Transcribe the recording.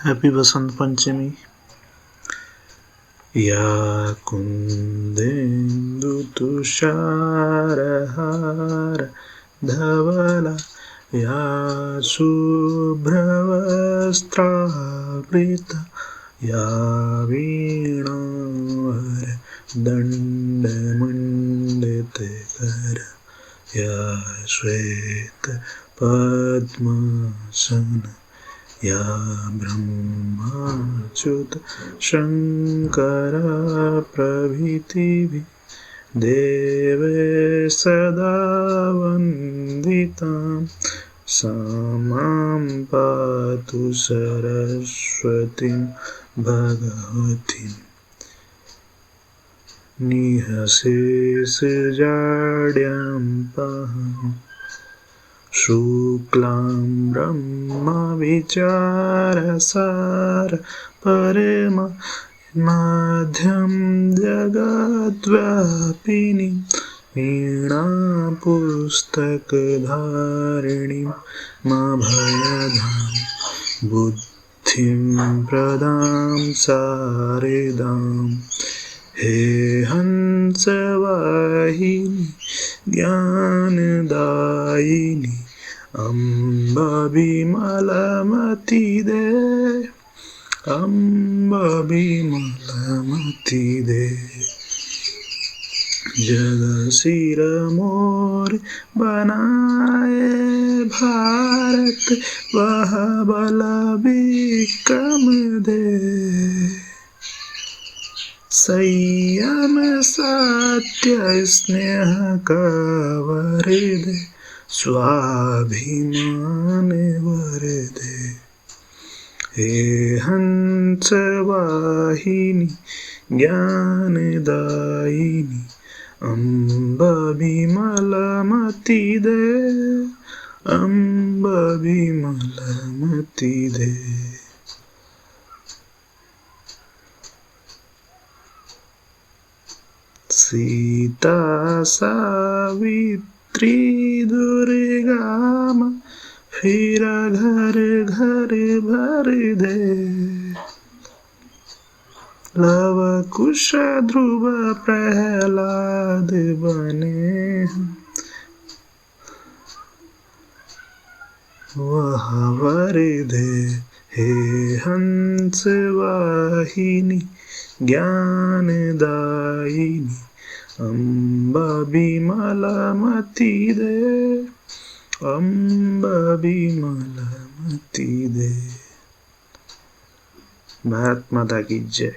Happy Basant Panchami. या कुंदेन्दु तुषारहार धवला या शुभ्रवस्त्रावृता या वीणावर दण्डमण्डितकर या श्वेत पद्मासन या ब्रह्माच्युत शंकर प्रभृतिभिः देवे सदा वन्दितां सा मां पातु सरस्वतीं भगवतीं निःशेषजाड्यां पाहि शुक्लां ब्रह्मविचारसार परम मध्यं जगद्व्यापिनीं वीणापुस्तकधारिणीं मभयदां बुद्धिं प्रदां शारदां हे हंसवाहिनी ज्ञानदायिनी अम्ब विमलमति दे अम्ब विमलमति दे जग सिर मोर बनाए भारत वह बल विक्रम दे संयम सत्य स्नेह कवर दे स्वाभिमान वर दे हे हंस वाहिनी ज्ञानदायिनी अम्ब विमलमति दे अम्ब विमलमति दे। सीता सावित्री दुर्गा माँ फिर घर घर भर दे लव कुश ध्रुव प्रहलाद बने वह वर दे हे हंस वाहिनी ज्ञानदायिनी अम्ब विमलमति दे अम्ब विमलमति दे। भारत माता की जय।